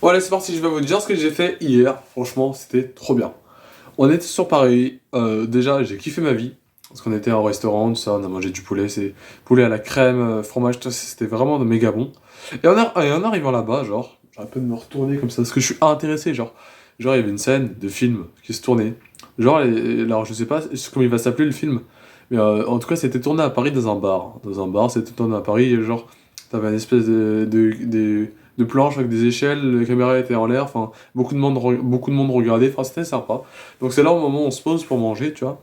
Bon allez c'est parti, je vais vous dire ce que j'ai fait hier, franchement c'était trop bien. On était sur Paris, déjà j'ai kiffé ma vie, parce qu'on était en restaurant, tout ça, on a mangé du poulet, c'est poulet à la crème, fromage, tout ça, c'était vraiment de méga bon. Et en arrivant là-bas, genre, j'aurais pu me retourner comme ça, parce que je suis intéressé, genre il y avait une scène de film qui se tournait, genre, alors je sais pas comment il va s'appeler le film, mais en tout cas c'était tourné à Paris dans un bar, c'était tourné à Paris, et genre, t'avais une espèce de planche avec des échelles, la caméra était en l'air, enfin, beaucoup de monde regardait, enfin, c'était sympa. Donc c'est là au moment où on se pose pour manger, tu vois.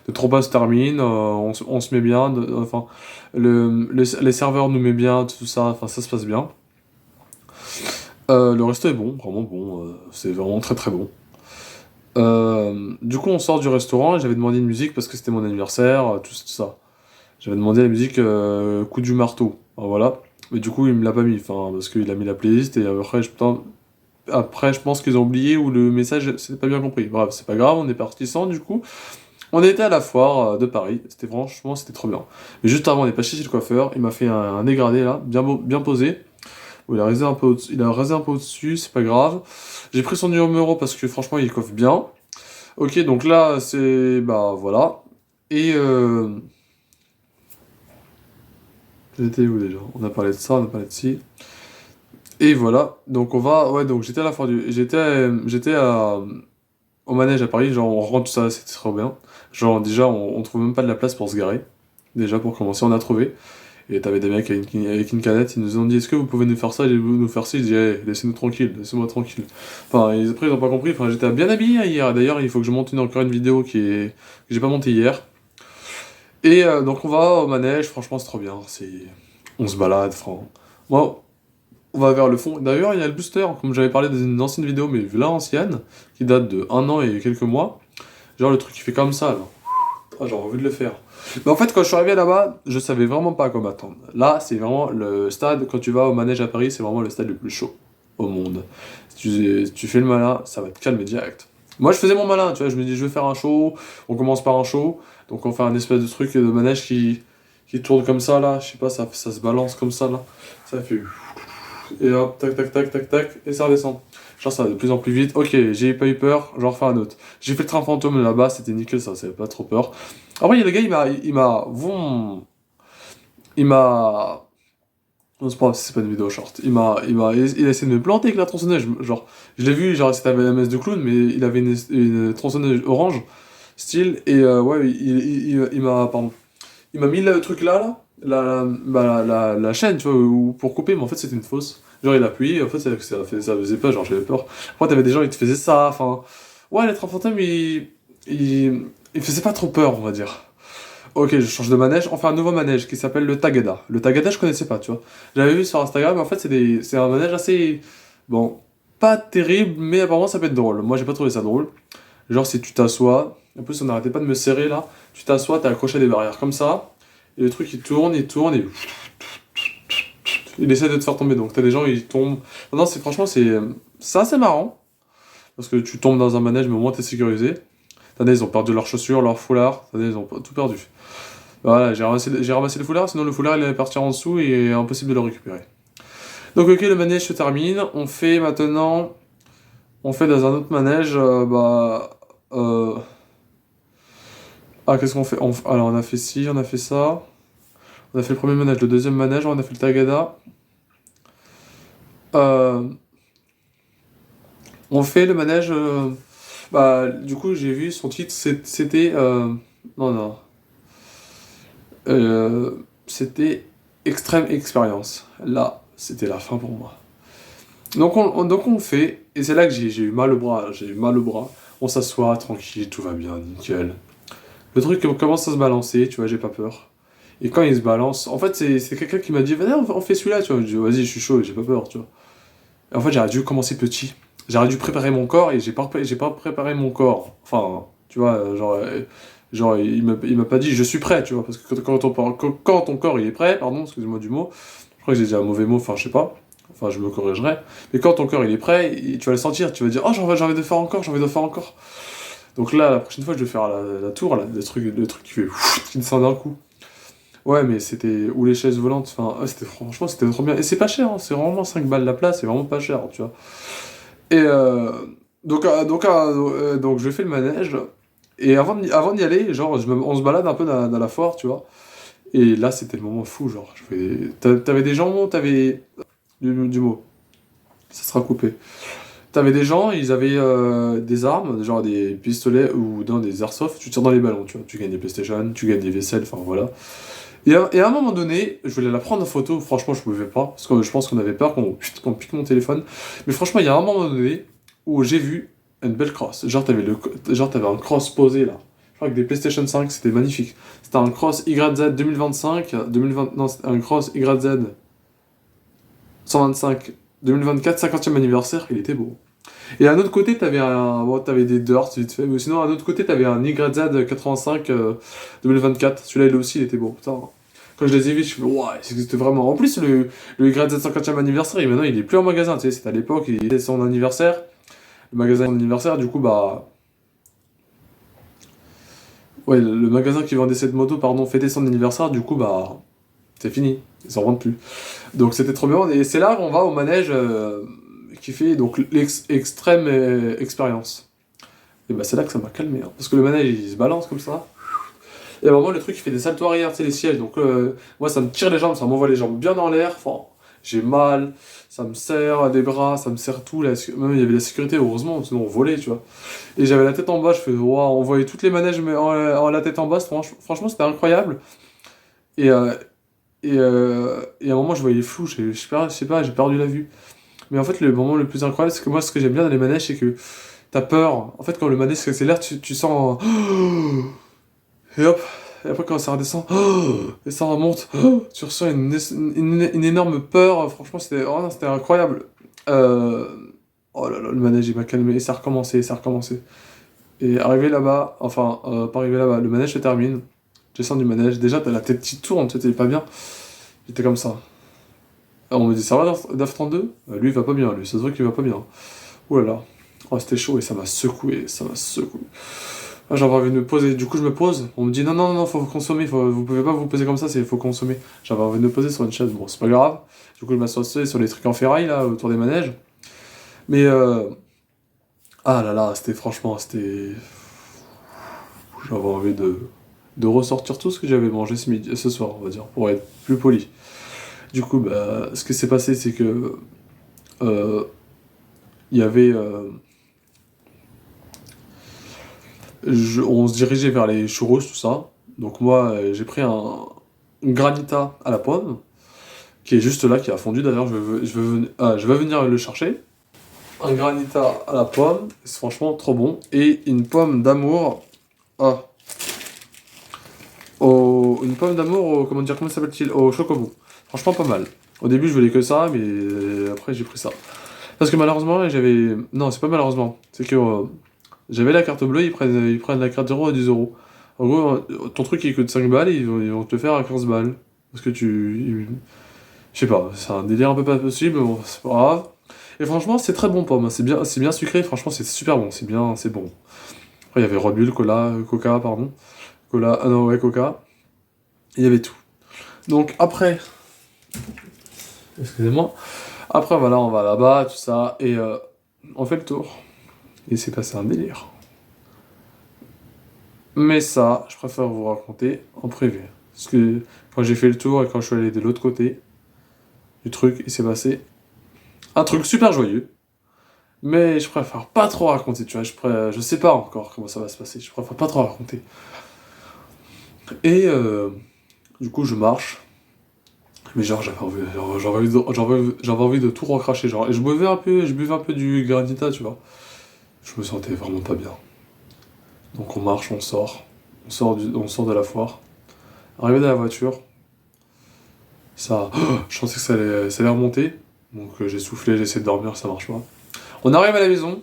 Le repas se termine, on se met bien, enfin, les serveurs nous met bien, tout ça, enfin, ça se passe bien. Le resto est bon, vraiment bon, c'est vraiment très très bon. Du coup, on sort du restaurant et j'avais demandé une musique parce que c'était mon anniversaire, tout ça. J'avais demandé la musique Coup du marteau, enfin, voilà. Mais du coup, il me l'a pas mis, enfin, parce qu'il a mis la playlist et après, je pense qu'ils ont oublié ou le message, c'était pas bien compris. Bref, c'est pas grave, on est parti sans, du coup. On était à la foire de Paris, franchement, c'était trop bien. Mais juste avant, on est passé chez le coiffeur, il m'a fait un dégradé là, bien posé. Bon, il a rasé un peu au-dessus, c'est pas grave. J'ai pris son numéro parce que franchement, il coiffe bien. Ok, donc là, bah voilà. Et j'étais où déjà? On a parlé de ça, on a parlé de ci. Et voilà, donc on va. Ouais, donc j'étais à la foire du. Au manège à Paris, genre on rentre tout ça, c'était trop bien. Genre déjà, on trouve même pas de la place pour se garer. Déjà pour commencer, on a trouvé. Et t'avais des mecs avec une canette, ils nous ont dit est-ce que vous pouvez nous faire ça, nous faire ci, je dis hey, laissez-nous tranquille, laissez-moi tranquille. Enfin, après ils ont pas compris, enfin j'étais bien habillé hier, d'ailleurs il faut que je monte encore une vidéo que j'ai pas montée hier. Et donc on va au manège, franchement c'est trop bien, on se balade, franchement. Moi, on va vers le fond. D'ailleurs, il y a le booster, comme j'avais parlé d'une ancienne vidéo, mais là ancienne, qui date de 1 an et quelques mois. Genre le truc qui fait comme ça, là. Ah, j'ai envie de le faire. Mais en fait, quand je suis arrivé là-bas, je savais vraiment pas quoi m'attendre. Là, c'est vraiment le stade, quand tu vas au manège à Paris, c'est vraiment le stade le plus chaud au monde. Si tu fais le malin, ça va te calmer direct. Moi, je faisais mon malin, tu vois, je me dis, je vais faire un show, on commence par un show, donc on fait un espèce de truc de manège qui tourne comme ça, là, je sais pas, ça se balance comme ça, là. Ça fait et hop, tac, tac, tac, tac, tac, et ça redescend. Genre ça va de plus en plus vite. Ok, j'ai pas eu peur, j'en refais un autre. J'ai fait le train fantôme là-bas, c'était nickel, ça avait pas trop peur. Après, il y a le gars, il m'a. Non, c'est pas une vidéo short. Il a essayé de me planter avec la tronçonneuse. Genre, je l'ai vu, genre, c'était la messe de clown, mais il avait une tronçonneuse orange, style, et ouais, pardon. Il m'a mis le truc la chaîne, tu vois, pour couper, mais en fait c'était une fausse. Genre il a appuyé, en fait ça faisait pas, genre j'avais peur. Après t'avais des gens qui te faisaient ça, enfin. Ouais, l'être fantôme il faisait pas trop peur, on va dire. Ok, je change de manège, on fait un nouveau manège qui s'appelle le Tagada. Le Tagada, je connaissais pas, tu vois. J'avais vu sur Instagram, mais en fait c'est un manège assez. Bon, pas terrible, mais apparemment ça peut être drôle. Moi j'ai pas trouvé ça drôle. Genre si tu t'assois, en plus on n'arrêtait pas de me serrer là, tu t'assois, t'es accroché à des barrières comme ça. Et le truc il tourne et il essaie de te faire tomber. Donc t'as des gens ils tombent. Non, franchement c'est assez marrant parce que tu tombes dans un manège mais au moins t'es sécurisé. T'as des ils ont perdu leurs chaussures, leur foulard, t'as des ils ont tout perdu. Voilà, j'ai ramassé le foulard, sinon le foulard il allait partir en dessous et impossible de le récupérer. Donc ok, le manège se termine. On fait dans un autre manège, qu'est-ce qu'on fait? Alors on a fait ci, on a fait ça. On a fait le premier manège, le deuxième manège, on a fait le Tagada. Euh, on fait le manège. Du coup, j'ai vu son titre, c'était. Non, non. C'était Extrême Expérience. Là, c'était la fin pour moi. Donc on fait, et c'est là que j'ai eu mal au bras. J'ai eu mal au bras. On s'assoit, tranquille, tout va bien, nickel. Le truc commence à se balancer, tu vois, j'ai pas peur. Et quand il se balance, en fait, c'est quelqu'un qui m'a dit, vas-y, on fait celui-là, tu vois. Je dis, vas-y, je suis chaud, j'ai pas peur, tu vois. Et en fait, j'aurais dû commencer petit. J'aurais dû préparer mon corps et j'ai pas préparé mon corps. Enfin, tu vois, il m'a pas dit, je suis prêt, tu vois. Parce que quand ton corps il est prêt, pardon, excusez-moi du mot, je crois que j'ai dit un mauvais mot, enfin, je sais pas. Enfin, je me corrigerai. Mais quand ton corps il est prêt, tu vas le sentir, tu vas dire, oh, j'ai envie de faire encore, j'ai envie de faire encore. Donc là, la prochaine fois, je vais faire la tour, là, le truc qui fait qui descend d'un coup. Ouais, mais c'était... Ou les chaises volantes, enfin, ouais, c'était franchement, c'était trop bien. Et c'est pas cher, hein, c'est vraiment 5 balles la place, c'est vraiment pas cher, tu vois. Et donc je fais le manège, et avant d'y aller, genre, on se balade un peu dans la foire, tu vois. Et là, c'était le moment fou, genre, t'avais des gens, t'avais... Du mot, ça sera coupé. T'avais des gens, ils avaient des armes, genre des pistolets ou dans des airsoft, tu tires dans les ballons, tu vois. Tu gagnes des PlayStation, tu gagnes des vaisselles, enfin voilà. Et à un moment donné, je voulais la prendre en photo, franchement je pouvais pas, parce que je pense qu'on avait peur qu'on pique mon téléphone. Mais franchement, il y a un moment donné où j'ai vu une belle cross. Genre t'avais un cross posé là. Je crois que des PlayStation 5, c'était magnifique. C'était un cross YZ 2025, 2020, non, c'était un cross YZ 125, 2024, 50e anniversaire, il était beau. Et à un autre côté, t'avais des Dirt, vite fait, mais sinon, à un autre côté, t'avais un YZ 85 2024. Celui-là, il aussi, il était beau. Putain. Quand je les ai vus, je me suis dit, ouais, c'était vraiment. En plus, le YZ 50e anniversaire, maintenant, il est plus en magasin, tu sais, c'était à l'époque, il était son anniversaire. Le magasin anniversaire, du coup, bah. Ouais, le magasin qui vendait cette moto, pardon, fêtait son anniversaire, du coup, bah. C'est fini, ils s'en vendent plus. Donc c'était trop bien, et c'est là qu'on va au manège qui fait donc l'extrême expérience. Et bah c'est là que ça m'a calmé, hein. Parce que le manège il se balance comme ça. Et à un moment le truc il fait des saltos arrière, tu sais les sièges, donc moi ça me tire les jambes, ça m'envoie les jambes bien dans l'air, enfin j'ai mal, ça me serre les bras, ça me serre tout, même il y avait la sécurité heureusement, sinon on volait tu vois. Et j'avais la tête en bas, je fais waouh, on voyait toutes les manèges mais en la tête en bas, franchement c'était incroyable. Et, et à un moment je voyais flou, je sais pas, j'ai perdu la vue. Mais en fait le moment le plus incroyable c'est que moi ce que j'aime bien dans les manèges c'est que t'as peur. En fait, quand le manège s'accélère, tu sens. Et hop, et après, quand ça redescend, et ça remonte, tu ressens une énorme peur. Franchement, c'était incroyable. Euh, Oh là là, le manège, il m'a calmé, et ça a recommencé, ça a recommencé. Et arrivé là-bas, enfin, pas arrivé là-bas, le manège se termine. Je descends du manège, déjà, t'as la tête qui tourne, tu sais, t'es pas bien. J'étais comme ça. Alors, on me dit, ça va, DAF 32? Lui, il va pas bien, lui, ça se voit qu'il va pas bien. Ouh là là. Oh, c'était chaud et ça m'a secoué, ça m'a secoué. Ah, j'avais envie de me poser, du coup je me pose, on me dit non, non, non, faut consommer, vous pouvez pas vous poser comme ça, faut consommer. J'avais envie de me poser sur une chaise, bon, c'est pas grave. Du coup je m'assois sur les trucs en ferraille là, autour des manèges. Mais ah là là, j'avais envie de ressortir tout ce que j'avais mangé ce soir, on va dire, pour être plus poli. Du coup, bah, ce qui s'est passé, c'est que euh, il y avait. On se dirigeait vers les churros, tout ça. Donc moi, j'ai pris un granita à la pomme, qui est juste là, qui a fondu d'ailleurs, je vais venir le chercher. Un granita à la pomme, c'est franchement trop bon. Et une pomme d'amour, ah, une pomme d'amour, comment s'appelle-t-il? Au chocobo. Franchement pas mal. Au début je voulais que ça, mais après j'ai pris ça. Parce que malheureusement, j'avais... Non, c'est pas malheureusement. C'est que j'avais la carte bleue, ils prennent la carte 0 à 10 euros. En gros, ton truc il coûte 5 balles, ils vont te le faire à 15 balles. Parce que je sais pas, c'est un délire un peu pas possible, bon, c'est pas grave. Et franchement, c'est très bon pomme, hein. C'est bien sucré, franchement, c'est super bon, c'est bon. Après, il y avait Red Bull, Coca, pardon. Cola, ah non, ouais, Coca. Il y avait tout. Donc après, excusez-moi, après voilà, on va là-bas, tout ça, et on fait le tour. Et c'est passé un délire. Mais ça, je préfère vous raconter en privé. Parce que quand j'ai fait le tour et quand je suis allé de l'autre côté du truc, il s'est passé un truc super joyeux. Mais je préfère pas trop raconter, tu vois. Je sais pas encore comment ça va se passer. Je préfère pas trop raconter. Et du coup, je marche. Mais genre, j'avais envie de tout recracher. Genre, et je buvais un peu du granita, tu vois. Je me sentais vraiment pas bien. Donc on marche, on sort. On sort de la foire. Arrivé dans la voiture, ça, je pensais que ça allait remonter. Donc j'ai soufflé, j'ai essayé de dormir, ça marche pas. On arrive à la maison,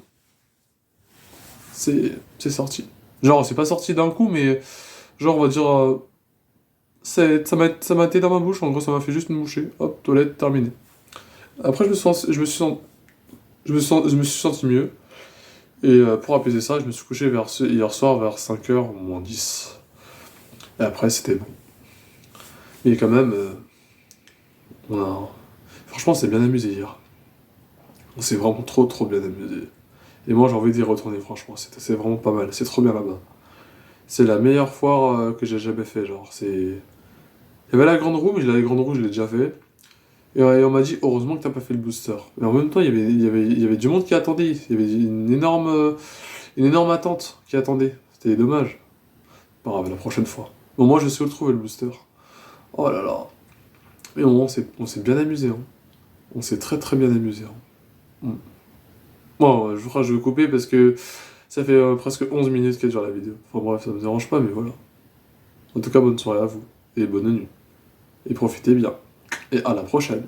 c'est sorti. Genre, c'est pas sorti d'un coup, mais genre, on va dire, ça m'a été dans ma bouche, en gros, ça m'a fait juste me moucher. Hop, toilette, terminé. Après, je me suis senti mieux. Et pour apaiser ça, je me suis couché hier soir vers 5h moins 10. Et après, c'était bon. Mais quand même, on a... franchement, on s'est bien amusé hier. On s'est vraiment trop bien amusé. Et moi, j'ai envie d'y retourner, franchement. C'est vraiment pas mal. C'est trop bien là-bas. C'est la meilleure foire que j'ai jamais fait, genre. C'est... Il y avait la grande roue, mais la grande roue, je l'ai déjà fait. Et on m'a dit, heureusement que t'as pas fait le booster. Mais en même temps, il y avait du monde qui attendait. Il y avait une énorme attente qui attendait. C'était dommage. Pas grave, la prochaine fois. Bon, moi, je sais où le trouver, le booster. Oh là là. Mais on s'est bien amusé, hein. On s'est très bien amusé, hein. Mm. Bon, je crois que je vais couper parce que ça fait presque 11 minutes qu'elle dure la vidéo. Enfin bref, ça me dérange pas, mais voilà. En tout cas, bonne soirée à vous. Et bonne nuit. Et profitez bien. Et à la prochaine.